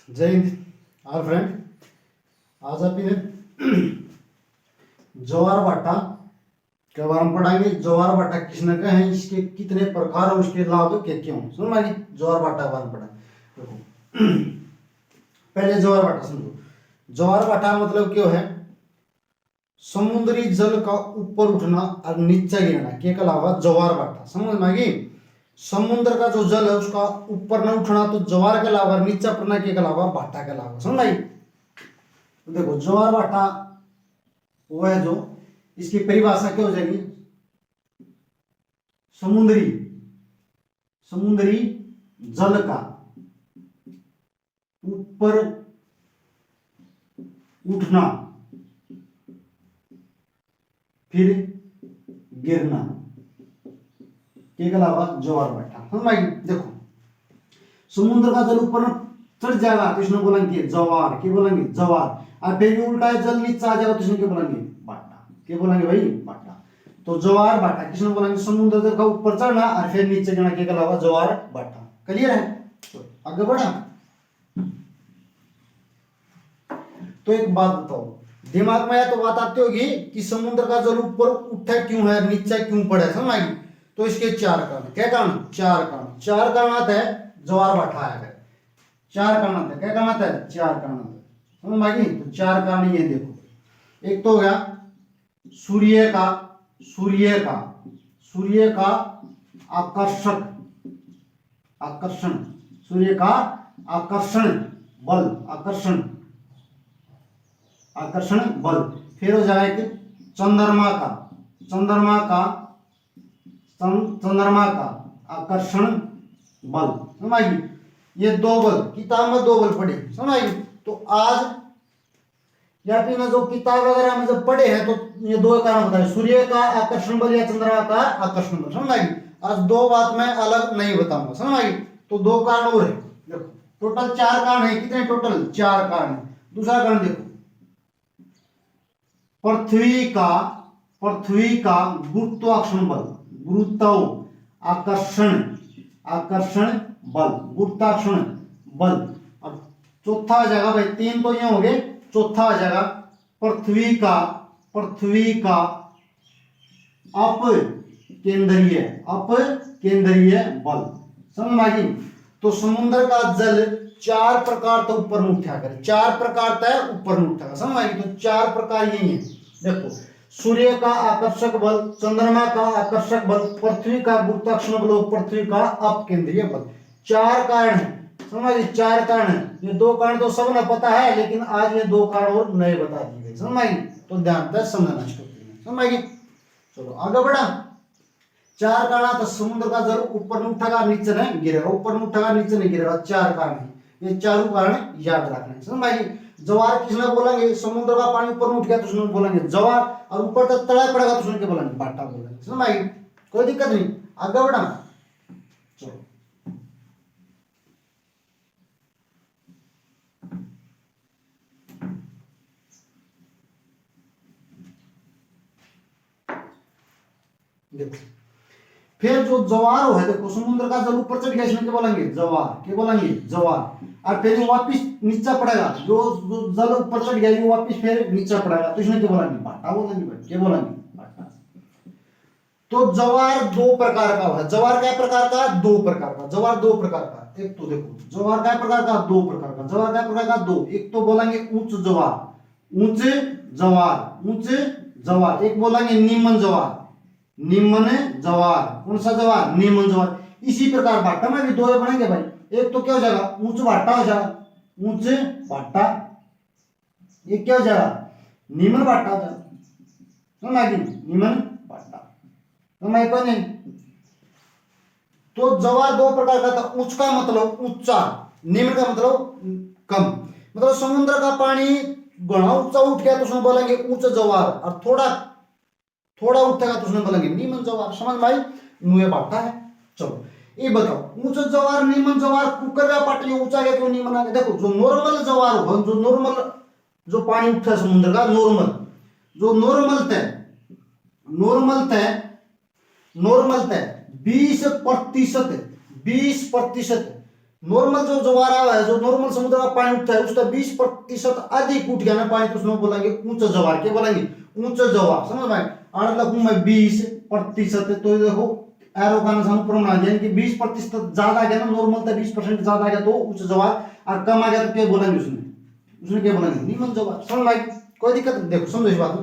जय Hind all friend. आज अपन ज्वार भाटा के बारे में पढ़ाएंगे। ज्वार भाटा किसने कहे हैं, इसके कितने प्रकार और उसके लाभ क्या क्या हों। सुन मानी ज्वार भाटा के बारे में पढ़ाएंगे। देखो पहले ज्वार भाटा समझो। ज्वार भाटा मतलब क्या है, समुद्री जल का ऊपर उठना और नीचे गिरना के अलावा ज्वार भाटा। समझ में आएगी। समुद्र का जो जल है उसका ऊपर न उठना तो ज्वार के अलावा, नीचे पड़ना के अलावा भाटा के अलावा। समझ आई। तो देखो ज्वार भाटा वो है जो, इसकी परिभाषा क्या हो जाएगी, समुद्री समुद्री जल का ऊपर उठना फिर गिरना के अलावा ज्वार भाटा। समझ आई। देखो समुद्र का जल ऊपर चढ़ जाएगा तो इसने बोलेंगे ज्वार, क्या बोलेंगे ज्वार। और फिर भी उल्टा है, जल नीचे आ जाएगा तो इसने क्या बोलेंगे भाटा, क्या बोलेंगे भाई भाटा। तो ज्वार भाटा किसने बोलेंगे, समुद्र जल का ऊपर चढ़ना और फिर नीचे गिरना के अलावा ज्वार भाटा। क्लियर है। तो आगे बढ़ा। तो एक बात बताओ, दिमाग में तो बात आती होगी कि समुद्र का जल ऊपर उठा क्यों है, नीचे क्यों पड़ा है। समझ आई। तो इसके चार कारण। क्या कारण, चार कारण आते हैं ज्वार भाटा है। चार कारण आते हैं। क्या कारण आता है, चार कारण आते हैं। समझ में आ गई। तो चार कारण ये देखो, एक तो हो गया सूर्य का आकर्षण, सूर्य का आकर्षण बल। फिर हो जाएगा एक चंद्रमा का आकर्षण बल। समझ आई। ये दो बल, किताब में दो बल पढ़े। समझ आई। तो आज या फिर जो किताब वगैरह में जब पढ़े हैं तो ये दो कारण बताए, सूर्य का आकर्षण बल या चंद्रमा का आकर्षण बल। समझ आई। आज दो बात मैं अलग नहीं बताऊंगा। समझ आई। तो दो कारण और है। देखो टोटल चार कारण है। कितने टोटल, चार कारण है। दूसरा कारण देखो, पृथ्वी का गुरुत्वाकर्षण बल, गुरुत्वाकर्षण बल। अब चौथा आ जाएगा भाई, तीन तो ये हो गए, चौथा आ जाएगा पृथ्वी का अपकेंद्रीय बल। समझ में आ गई। तो समुद्र का जल चार प्रकार तो ऊपर में उठा करे, चार प्रकार तय ऊपर में उठा। समझ आई। तो चार प्रकार यही है। देखो सूर्य का आकर्षक बल, चंद्रमा का आकर्षक बल, पृथ्वी का गुरुत्वाकर्षण बल, पृथ्वी का अपकेंद्रीय बल। चार कारण है। समझ, चार कारण है। ये दो कारण तो सबने पता है, लेकिन आज ये दो कारण और नए बता दिए गए। समझ आई। तो ध्यान से समझना। समझ आई। चलो आगे बढ़ा। चार कारण तो समुद्र का जल ऊपर नहीं उठेगा नीचे नहीं गिरेगा, ऊपर नहीं उठेगा नीचे नहीं गिरेगा। चार कारण है। ये चारों कारण याद रखना है। समझ आई। ज्वार किसने बोलेंगे, समुद्र का पानी ऊपर उठ गया तो उसमें बोलेंगे ज्वार, और ऊपर तक तड़ा पड़ेगा तो उसमें क्या बोलेंगे, भाटा बोलेंगे। समझ आई। कोई दिक्कत नहीं। आगे बढ़ा। चलो देखो फिर जो ज्वार है, देखो समुद्र का जल ऊपर चढ़ गया इसमें क्या बोलेंगे ज्वार, क्या बोलेंगे ज्वार। और फिर वो वापिस नीचे पड़ेगा, जो जल ऊपर चढ़ गया वो वापिस फिर नीचे पड़ेगा तो इसमें क्या बोलेंगे, भाटा बोलेंगे भाई, क्या बोलेंगे भाटा। तो ज्वार दो प्रकार का है। ज्वार क्या प्रकार का, दो प्रकार का। ज्वार दो प्रकार का। एक तो देखो ज्वार क्या प्रकार का, दो प्रकार का। ज्वार क्या प्रकार का, दो। एक तो बोलेंगे उच्च ज्वार, एक बोलेंगे निम्न ज्वार। कौन सा ज्वार, निम्न ज्वार। इसी प्रकार भाटा में भी दो बनेंगे भाई। एक तो क्या हो जाएगा, ऊंच भाटा हो जाएगा, ऊंच भाटा। एक क्या हो जाएगा, निम्न भाटा हो जाएगा। समझ आ गई, निम्न भाटा। समझ कोई नहीं। तो ज्वार दो प्रकार का था। उच्च का मतलब ऊंचा, निम्न का मतलब कम। मतलब समुद्र का पानी घना ऊंचा उठ गया तो उसमें बोलेंगे उच्च ज्वार, और थोड़ा उठेगा तो उसमें बोलेंगे निम्न ज्वार। समझ में आई। नुए भाटा है। चलो ये बताओ, ऊंचा ज्वार निम्न ज्वार कुकर का पाटी ऊंचा गया क्यों निम्न आ गया। देखो जो नॉर्मल ज्वार होगा, जो नॉर्मल जो पानी उठा है समुद्र का, नॉर्मल थे 20% नॉर्मल जो जवार आवा है, जो नॉर्मल समुद्र का पानी उठता है उसका 20% अधिक उठ गया ना पानी, तो उसमें बोलेंगे ऊंचा जवार। क्या बोलेंगे? ऊंचा जवार। समझ में? आठ लगू में 20%, तो देखो एरो का निशान ऊपर बना दिया कि 20% ज्यादा आ गया ना, नॉर्मल था 20% ज्यादा आ गया तो ऊंचा जवार, और कम आ गया तो क्या बोलेंगे उसमें क्या बोलेंगे? निम्न जवार। समझ में? कोई दिक्कत? देखो समझो इस बात को।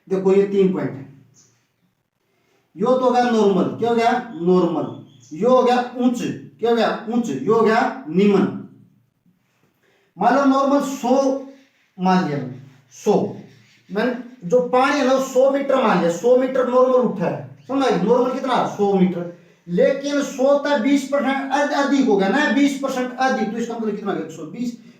देखो ये 3 पॉइंट है। यो तो हो गया नॉर्मल। क्या हो गया? नॉर्मल। यो हो गया उच्च। क्या हो गया? उच्च। यो हो गया निम्न। मान लो नॉर्मल 100 मान लिया, 100 मैंने जो पानी है ना 100 मीटर मान लिया, 100 मीटर नॉर्मल उठा है। समझ? नॉर्मल कितना? 100 मीटर। लेकिन 100 था 20% अधिक हो गया ना, 20% अधिक, तो इसका मतलब कितना?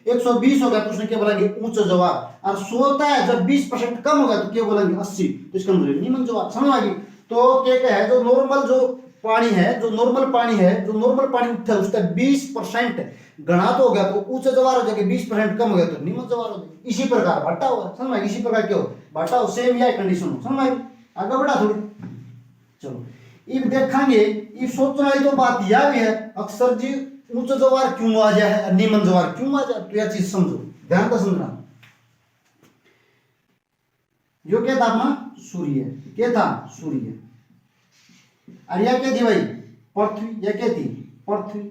120 हो गया, तो उसने क्या बोलेंगे? ऊंचा जवाब। और 100 था जब 20% कम हो गया तो क्या बोलेंगे? 80, तो इसका मतलब निम्न जवाब। समझ आ गई? तो क्या है, जो नॉर्मल जो पानी है, जो नॉर्मल पानी है, जो नॉर्मल पानी उठता है उसका 20% घना तो हो गया तो ऊंचा जवार हो जाएगा, 20% कम हो गया तो निम्न जवार हो जाएगा। इसी प्रकार भट्टा होगा। समझ में? इसी प्रकार क्यों भट्टा हो, सेम यह कंडीशन हो। समझ में? आगे बढ़ा थोड़ी। चलो इब देखेंगे, इब सोचने वाली तो बात यह भी है, अक्सर जी ऊंचा जवार क्यों आ जाए, निम्न जवार क्यों आ जाए, तो यह चीज समझो, ध्यान से समझना। यो क्या था अपना? सूर्य। क्या था? सूर्य। और यह क्या थी भाई? पृथ्वी। यह क्या थी? पृथ्वी।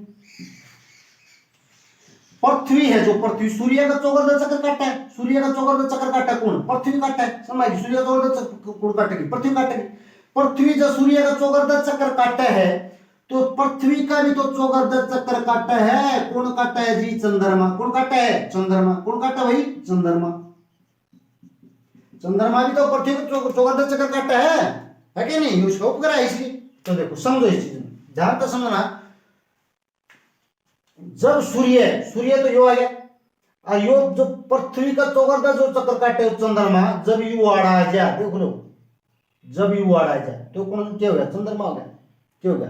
पृथ्वी है जो पृथ्वी, सूर्य का चौगर्द चक्कर काटता है। सूर्य का चौगर्द चक्कर काटता है कौन? पृथ्वी काटता है। समझ? सूर्य का चौगर्द चक्कर कौन काटेगी? पृथ्वी काटेगी। पृथ्वी जब सूर्य का चौगर्द चक्कर काटता है तो पृथ्वी का भी तो चौगर्द चक्कर काटता है। कौन काटता है जी? चंद्रमा। कौन काटता है? चंद्रमा। कौन काटता है भाई? चंद्रमा। चंद्रमा भी तो पृथ्वी को चौगर्द चक्कर काटता है कि नहीं? उसका उपग्रह है इसलिए। तो देखो समझो इस चीज में, ध्यान से समझना। जब सूर्य तो यो आ गया, और यो जो पृथ्वी का चौगर्द जो चक्कर काटे चंद्रमा, जब यू आड़ा जाए, देख लो, जब यू आड़ा जाए तो कौन क्या हो गया? चंद्रमा हो गया। क्या हो गया?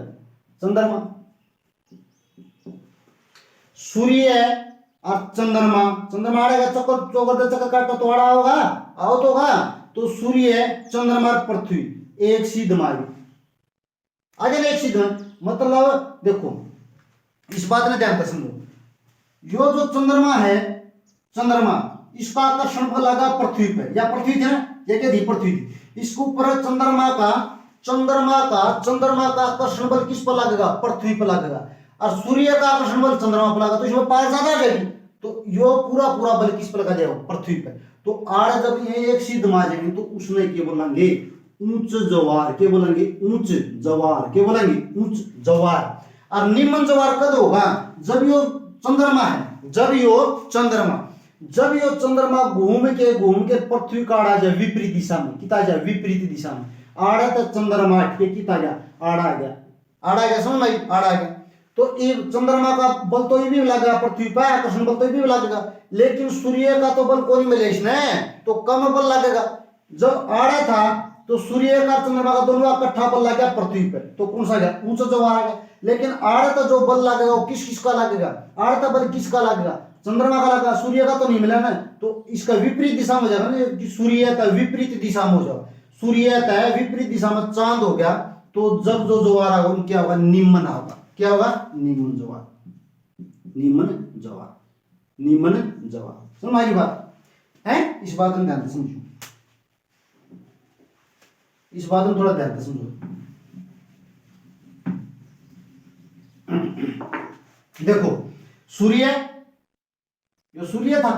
चंद्रमा। सूर्य और चंद्रमा, चंद्रमा आड़ेगा चक्कर, चौगर्द चक्कर काटो तो आड़ा होगा, आओ तो होगा। तो सूर्य, चंद्रमा और पृथ्वी एक सीध मारी आगे ना, एक सीध मतलब देखो इस बात ने ध्यान से समझो। यो जो चंद्रमा है, चंद्रमा, इसका आकर्षण बल लगा पृथ्वी पे, या पृथ्वी थी ना, ये क्या थी? पृथ्वी थी। इसके ऊपर चंद्रमा का आकर्षण बल किस पर लगेगा? पृथ्वी पर लगेगा। और सूर्य का आकर्षण बल चंद्रमा पर लगा, तो इसमें पावर ज्यादा आ जाएगी, तो यो पूरा बल किस पर लगा जाएगा? पृथ्वी पर। तो आड़ जब ये एक सीध मारेंगे तो उसमें क्या बोलेंगे? ऊंच जवार। क्या बोलेंगे? ऊंच जवार। क्या बोलेंगे? ऊंच जवार। और निम्न जवार कब होगा? जब यो चंद्रमा है, जब यो चंद्रमा घूम के पृथ्वी का आड़ा जाए विपरीत दिशा में, किता जाए? विपरीत दिशा में। आड़ा तो चंद्रमा के किता गया? आड़ा गया। समझ में? आड़ा गया। तो ये चंद्रमा का बल तो ये भी लगेगा पृथ्वी पर, आकर्षण बल तो ये भी लगेगा, लेकिन सूर्य का तो बल कोई मिले इसमें, तो कम बल लगेगा। जब आड़ा था तो सूर्य का चंद्रमा का दोनों इकट्ठा बल लग गया पृथ्वी पर, तो कौन सा गया? ऊंचा जवार आ गया। लेकिन आड़ता जो बल लगेगा वो किसका लगेगा? आड़ता बल किसका लगेगा? चंद्रमा का लगेगा, सूर्य का तो नहीं मिला ना, तो इसका विपरीत दिशा में हो जाएगा ना, सूर्य का विपरीत दिशा में हो जाएगा। सूर्य का विपरीत दिशा में चांद हो गया, तो जब जो जवार आएगा वो क्या होगा? निम्न होगा। क्या होगा? निम्न जवार। समझ आई बात है? इस बात में ध्यान से समझो, इस बात में थोड़ा ध्यान से समझो। देखो सूर्य, जो सूर्य था,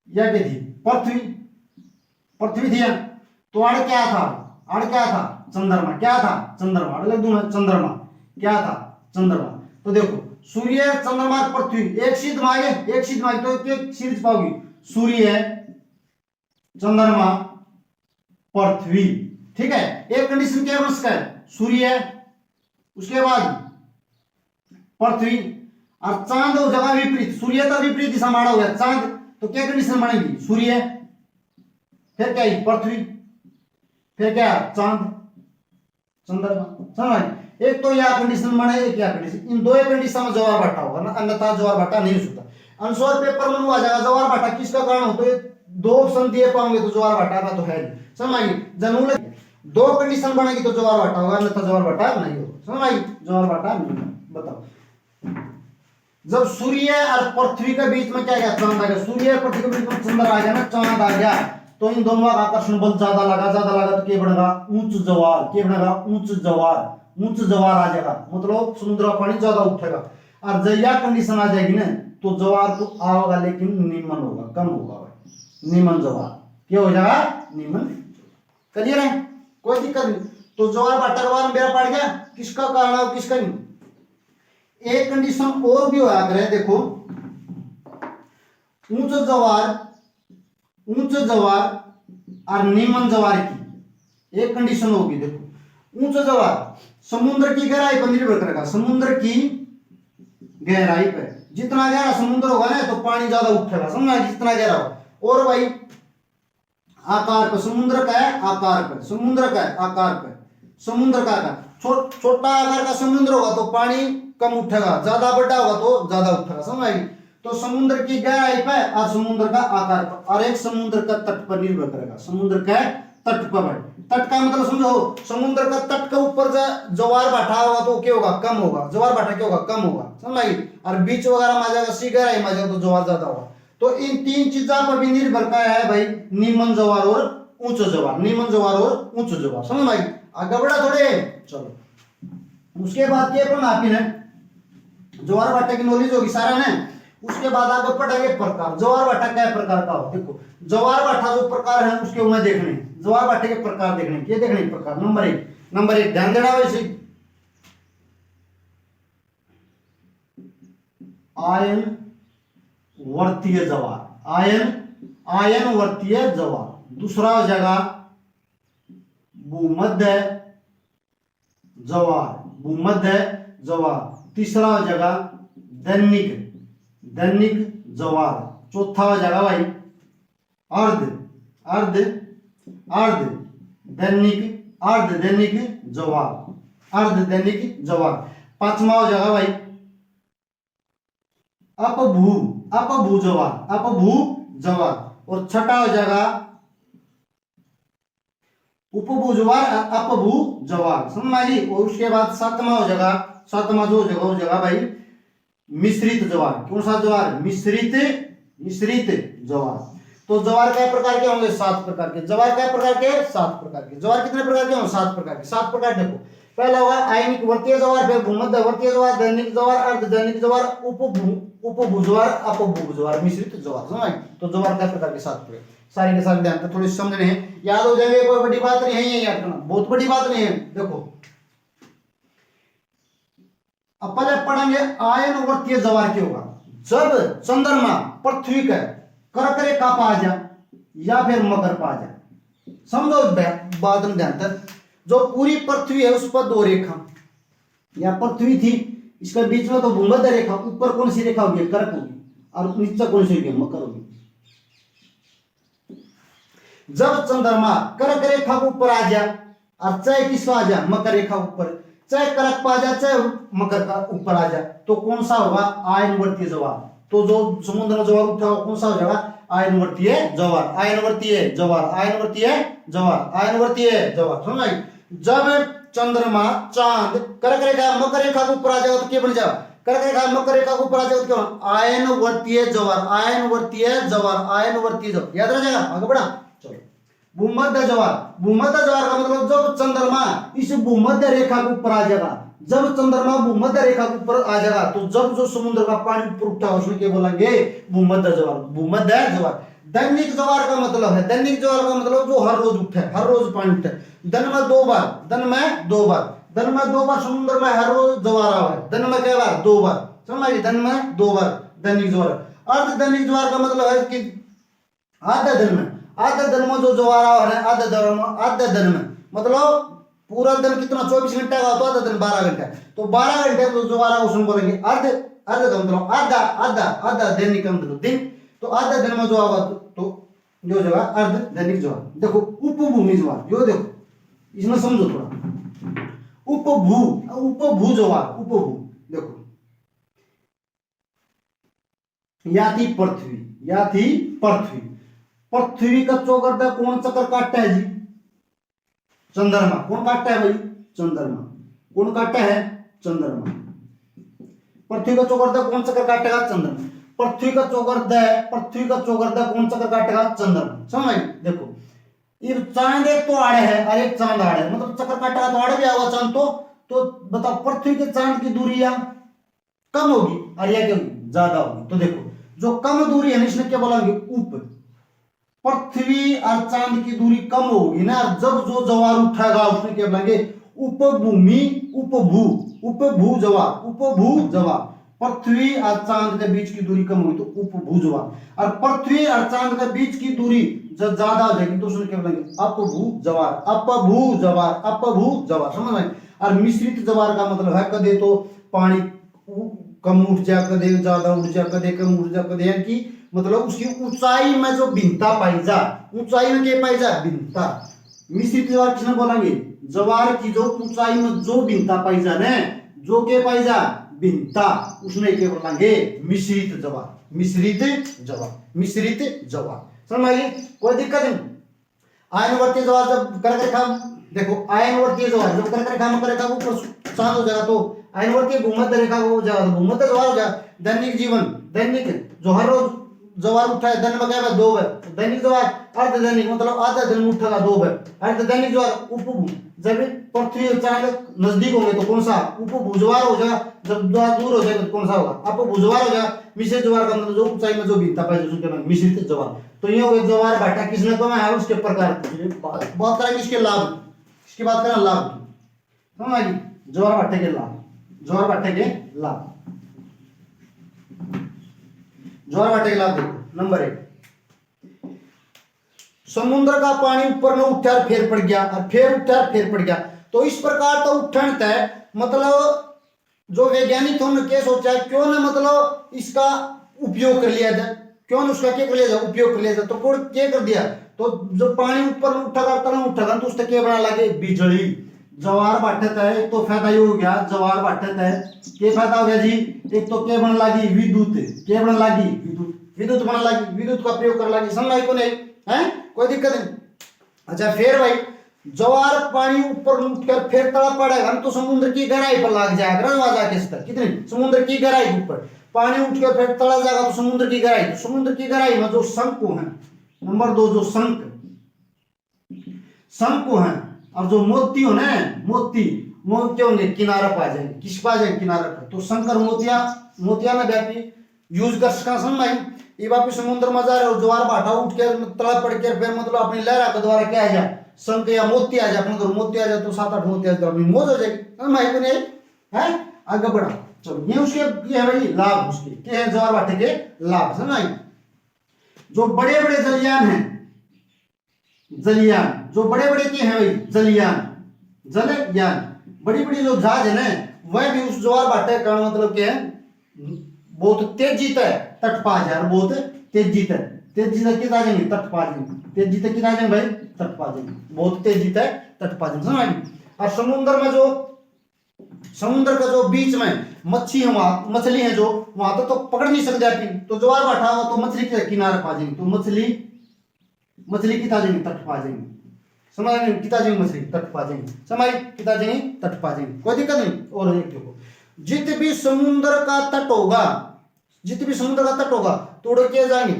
यह क्या थी? पृथ्वी थी। तो आड़ क्या था? चंद्रमा। क्या था? चंद्रमा। आड़ लग दूं मैं, चंद्रमा। क्या था? चंद्रमा। तो देखो सूर्य, चंद्रमा, पृथ्वी एक सीध मांगे, तो क्या सीरीज पाओगी? सूर्य, चंद्रमा, पृथ्वी। ठीक है, एक कंडीशन क्या बन सकता है? सूर्य, उसके बाद पृथ्वी, और चांद हो जगह विपरीत, सूर्य का विपरीत दिशा में आड़ा हो गया चांद, तो क्या कंडीशन बनेगी? सूर्य, फिर क्या? पृथ्वी, फिर क्या? चांद, चंद्रमा। समझ? एक तो यह कंडीशन बने, एक यह कंडीशन, इन दो कंडीशन में जवार भाटा होगा ना, अन्यथा जवार भाटा नहीं हो सकता। आंसर पेपर में आ जाएगा जवार भाटा किसका कारण हो, तो ये दो ऑप्शन दिए पाओगे तो जवार भाटा का तो है। समझ? जनूल दो कंडीशन बनेगी तो ज्वार भाटा होगा, अन्यथा ज्वार भाटा नहीं होगा। समझ आई? ज्वार भाटा नहीं होगा। बताओ, जब सूर्य और पृथ्वी के बीच में क्या गया, चांद आ गया, सूर्य और पृथ्वी के बीच में चंद्र आ गया ना, चांद आ गया, तो इन दोनों का आकर्षण बल ज्यादा लगा तो क्या बनेगा, ऊंच ज्वार। क्या बनेगा, ऊंच ज्वार। ऊंच ज्वार आ जाएगा, मतलब समुद्र का पानी ज्यादा उठेगा। और जब यह कंडीशन आ जाएगी ना, तो ज्वार तो आओगा लेकिन निम्न होगा, कम होगा भाई, निम्न ज्वार। क्या हो जाएगा, निम्न। क्लियर है? कोई दिक्कत नहीं। तो ज्वार भाटा का बारे में बेरा पड़ गया, किसका कारण है किसका नहीं। एक कंडीशन और भी होया करे, देखो, ऊंच ज्वार और निम्न ज्वार की एक कंडीशन होगी। देखो, ऊंच ज्वार समुद्र की गहराई पर निर्भर करेगा, समुद्र की गहराई पर। जितना गहरा समुद्र होगा ना, तो पानी ज्यादा उठेगा। समझा? जितना गहरा हो। और भाई आकार पर, समुद्र का है आकार पर, समुद्र का है आकार पर, समुद्र का आकार, छोटा आकार का समुद्र होगा तो पानी कम उठेगा, ज्यादा बड़ा होगा तो ज्यादा उठेगा। समझ आई? तो समुद्र की गहराई पर और समुद्र का आकार पर, और एक समुद्र का तट पर निर्भर करेगा, समुद्र का तट पर। भाई तट का मतलब समझो, समुद्र का तट के ऊपर ज्वार भाटा होगा तो क्या होगा, कम होगा। ज्वार भाटा क्या होगा, कम होगा। समझ आई? और बीच वगैरह में आ जाएगा, सी गहराई में आ जाएगा तो ज्वार ज्यादा होगा। तो इन तीन चीजों पर भी निर्भर क्या है भाई, निम्न ज्वार और उच्च ज्वार, निम्न ज्वार और उच्च ज्वार। समझ भाई? आगे बढ़ा थोड़े, चलो। उसके बाद क्या पढ़ना आपने, ज्वार भाटा की नॉलेज होगी सारा ने। उसके बाद आगे पढ़ेंगे प्रकार। ज्वार भाटा क्या प्रकार का हो, देखो ज्वार भाटा जो प्रकार है उसके उन्हें देखने, ज्वार भाटे के प्रकार देखने, ये देखने प्रकार। नंबर एक ध्यान देना वैसे, आयन वर्तीय ज्वार, आयन वर्तीय ज्वार। दूसरा जगह भूमध्य ज्वार, भूमध्य ज्वार। तीसरा जगह दैनिक ज्वार। चौथा जगह भाई अर्ध दैनिक ज्वार। पांचवा जगह भाई अपभू ज्वार। और छठा जगह उपभू ज्वार, अपभू ज्वार। समझ में आई? और उसके बाद सातवां जो जगह भाई मिश्रित ज्वार। कौन सा ज्वार? मिश्रित ज्वार। तो ज्वार कई प्रकार के होंगे? 7 प्रकार के। ज्वार कई प्रकार के? 7 प्रकार के। ज्वार कितने प्रकार के होंगे? 7 प्रकार के। 7 प्रकार देखो, पहला होगा आयनिक वर्तीय ज्वार, फिर भूमध्य वर्तीय ज्वार, दैनिक ज्वार, अर्धदैनिक ज्वार, उपभू ज्वार, अपभू ज्वार, मिश्रित ज्वार। समझ? तो ज्वार कई प्रकार के? 7 प्रकार। सारे के सारे ध्यान थोड़ी समझने हैं, याद हो जाएंगे, कोई बड़ी बात नहीं है, ये याद करना बहुत बड़ी बात नहीं है। देखो अब पहले पढ़ेंगे आयन वर्तीय ज्वार क्या होगा। जब चंद्रमा पृथ्वी का कर्क रेखा पा जा या फिर मकर पा जा, समझो बात में ध्यान तक, जो पूरी पृथ्वी है उस पर 2 रेखा, या पृथ्वी थी इसके बीच में तो भूमध्य रेखा, ऊपर कौन सी रेखा होगी? कर्क होगी, और नीचे कौन सी होगी? मकर होगी। जब चंद्रमा कर्क रेखा के ऊपर आ जा और चाहे किसका आ जा? मकर रेखा ऊपर, चाहे कर्क पा जा चाहे मकर का ऊपर आ जा, तो कौन सा होगा? आयन वर्तीय ज्वार। तो जो समुद्र में ज्वार उठा होगा कौन सा हो जाएगा? आयन वर्तीय ज्वार, आयन वर्तीय ज्वार, आयन वर्तीय ज्वार, आयन वर्तीय ज्वार। समझ आई? जब चंद्रमा चांद कर्क रेखा मकर रेखा के ऊपर आ जाएगा तो क्या बन जाएगा? कर्क रेखा मकर रेखा के ऊपर आ जाएगा तो क्या? आयन वर्तीय ज्वार, आयन वर्तीय ज्वार, आयन वर्तीय ज्वार। याद रह जाएगा? आगे बढ़ा, चलो। भूमध्य ज्वार, भूमध्य ज्वार का मतलब जब चंद्रमा इस भूमध्य रेखा के ऊपर आ जाएगा, जब चंद्रमा भूमध्य रेखा के ऊपर आ जाएगा, तो जब जो समुद्र का पानी ऊपर उठा है उसमें क्या बोलेंगे? भूमध्य ज्वार, भूमध्य ज्वार। दैनिक ज्वार का मतलब है, दैनिक ज्वार का मतलब जो हर रोज उठे, हर रोज पानी उठे, दिन में 2 बार, दिन में 2 बार, दिन में 2 बार समुद्र में हर रोज ज्वार आवा है। दिन में क्या बार? 2 बार। समझ? दिन में 2 बार दैनिक ज्वार। अर्ध दैनिक ज्वार का मतलब है कि आधे दिन में, आधे दिन में जो ज्वार आ रहा है, आधे दिन में मतलब पूरा दिन कितना? 24 घंटे का, तो आधा दिन 12 घंटे, तो 12 घंटे तो ज्वार आ उसमें बोलेंगे अर्ध, अर्ध का मतलब आधा दैनिक का मतलब दिन, तो आधे दिन में जो आवा तो जो जगह अर्ध दैनिक ज्वार। देखो उपभूमि ज्वार, यो देखो इसमें समझो थोड़ा, उपभू ज्वार, उपभू देखो, या थी पृथ्वी, पृथ्वी का चौगर्दा कौन चक्कर काटता है जी? चंद्रमा। कौन काटता है भाई? चंद्रमा। कौन काटता है? चंद्रमा। पृथ्वी का चौगर्दय कौन चक्कर काटेगा? चंद्रमा। पृथ्वी का चौगर्दय कौन चक्कर काटेगा? चंद्रमा। समझ आई? देखो ये चांद एक तो आड़े है और एक चांद आड़े है, मतलब चक्कर काटेगा तो आड़े भी आएगा चांद। तो बताओ पृथ्वी के चांद की दूरी या कम होगी और या क्या होगी? ज्यादा होगी। तो देखो जो कम दूरी है ना इसने क्या बोलेंगे? उप। पृथ्वी और चांद की दूरी कम होगी ना, जब जो जवार उठाएगा उसमें क्या बोलेंगे? उपभूमि, उपभू, उपभू जवार, उपभू जवार। पृथ्वी और चांद के बीच की दूरी कम हुई तो उपभू जवार, और पृथ्वी और चांद के बीच की दूरी जब ज्यादा हो जाएगी तो उसमें क्या बोलेंगे? अपभू जवार, अपभू जवार, अपभू जवार। समझ में? और मिश्रित जवार का मतलब है कदे तो पानी कम उठ जा, कदे ज्यादा उठ जा, कदे कम उठ जा, कदे कि मतलब उसकी ऊंचाई में जो भिन्नता पाई जा, ऊंचाई में क्या पाई जा? भिन्नता। मिश्रित जवार किसने बोलेंगे? जवार की जो ऊंचाई में जो भिन्नता पाई जा ना, जो के पाई जा? भिन्नता, उसमें क्या बोलेंगे? मिश्रित जवार, मिश्रित जवार, मिश्रित जवार। समझ आई? कोई दिक्कत नहीं। आयनवर्तीय जवार जब कर रेखा, देखो आयनवर्तीय जवार जब कर रेखा में करेगा ऊपर चांद हो जाएगा तो आयनवर्तीय भूमध्य रेखा हो जाएगा, भूमध्य जवार हो जाएगा। दैनिक जीवन, दैनिक जो हर रोज जवार उठा है, दिन में क्या है? 2 है। दैनिक जवार, अर्ध दैनिक मतलब आधा दिन में उठेगा 2 है। अर्ध दैनिक जवार उपभू, जब पृथ्वी और चांद नजदीक होंगे तो कौन सा? उपभू जवार हो जाएगा। जब दूर हो जाएगा तो कौन सा होगा? अपभू जवार हो जाएगा। मिश्रित जवार का मतलब जो ऊंचाई में जो भिन्नता पाई जाती है, मिश्रित जवार। तो ये हो गया जवार भाटा किसने कहा है? उसके प्रकार। बहुत तरह के इसके लाभ, इसकी बात करें लाभ की। समझ आई? जवार भाटे के लाभ, जवार भाटे के लाभ, ज्वार भाटे के लाभ देखो। नंबर 1, समुद्र का पानी ऊपर में उठा और फिर पड़ गया, और फिर उठा और फिर पड़ गया। तो इस प्रकार तो उठन तय मतलब जो वैज्ञानिक थे क्या सोचा है, क्यों ना मतलब इसका उपयोग कर लिया जाए, क्यों ना उसका क्या कर लिया जाए? उपयोग कर लिया जाए। तो कौन क्या कर दिया? तो जो पानी ऊपर उठा उठा तो उससे क्या बना लगे? बिजली। जवार भाटत है, एक तो फायदा ये हो गया जवार भाटत है, क्या फायदा हो गया जी? एक तो क्या बन लगी? विद्युत। क्या बन लगी? विद्युत। विद्युत बन लगी, विद्युत का प्रयोग कर लगी। समझ को नहीं है? कोई दिक्कत नहीं। अच्छा फिर भाई जवार पानी ऊपर उठकर फिर तड़ा पड़ेगा तो समुद्र की गहराई पर लग जाएगा ना, जाके स्तर कितनी? समुद्र की गहराई के ऊपर पानी उठकर फिर तड़ा जाएगा तो समुद्र की गहराई, तो समुद्र की गहराई में जो शंकु है, नंबर 2 जो शंकु है और जो मोती हो ना, मोती होंगे किनारा पा जाएंगे। किस पा जाएंगे? किनारा पर। तो शंकर मोतिया ना व्यापी यूज कर सका। समझ में? ये वापिस समुद्र में जा रहे हो, ज्वार भाटा उठ के तड़ा पड़ के फिर मतलब अपनी लहरा के द्वारा क्या आ जाए? शंख या मोती आ जाए। अपने घर मोती आ जाए तो 7-8 मोती आ जाए, अपनी मौज हो जाएगी। समझ में नहीं है? आगे बढ़ा। चलो ये उसके ये है भाई लाभ, उसके क्या है? ज्वार भाटे के लाभ। समझ आई? जो बड़े बड़े जलयान हैं, जलयान जो बड़े बड़े के हैं भाई, जलयान बड़ी बड़ी जो जहाज है ना, वह भी उस ज्वार भाटे का मतलब क्या है? बहुत तेजी तक तट पा जाए, बहुत तेजी तक कितना जाएंगे? तट पा जाएंगे। तेजी तक कितना जाएंगे भाई? तट पा जाएंगे, बहुत तेजी तक तट पा जाएंगे। समझ? और समुद्र का जो बीच में मछली है जो वहां तो पकड़ नहीं सक जाती, तो ज्वार भाटा हो तो मछली के किनारे पा जाएंगे, तो मछली कितना जाएंगे? तट पा जाएंगे। समझ में? कितना जाएंगे? मछली तट पा जाएंगे। समझ? कितना जाएंगे? तट पा जाएंगे। कोई दिक्कत नहीं। और एक देखो, जित भी समुद्र का तट होगा तो उड़े क्या जाएंगे?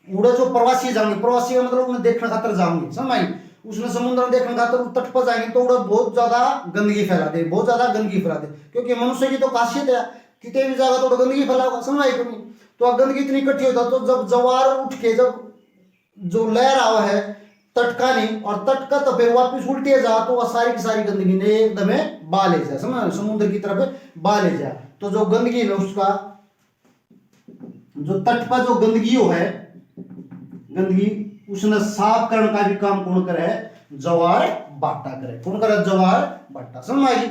उड़े जो प्रवासी जाएंगे, प्रवासी का मतलब उन्हें देखने खातर जाएंगे। समझ? उसने समुद्र में देखने खातर तट पर जाएंगे तो उड़े बहुत ज्यादा गंदगी फैला दे, क्योंकि मनुष्य की तो खासियत है कितने भी जगह तो गंदगी फैलाओगा। समझ? तो गंदगी इतनी इकट्ठी होता तो जब जवार उठ के जब जो लहर आवा है तटका नहीं और तटका तो फिर वापिस उल्टे जा तो वह सारी की सारी गंदगी ने एकदम बहा ले जाए। समझ? समुद्र की तरफ बहा ले जाए। तो जो गंदगी है उसका जो तट पर जो गंदगी उसने साफ करने का भी काम कौन करे? जवार भाटा करे। कौन करे? जवार भाटा। समझ आई?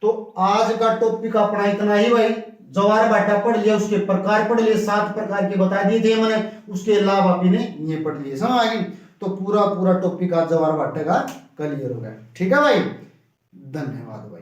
तो आज का टॉपिक अपना इतना ही भाई। जवार भाटा पढ़ लिया, उसके प्रकार पढ़ लिए, 7 प्रकार के बता दिए थे मैंने, उसके लाभ आपने ये पढ़ लिए। समझ आई? तो पूरा टॉपिक आज जवार भाटे का क्लियर हो गया। ठीक है भाई, धन्यवाद भाई।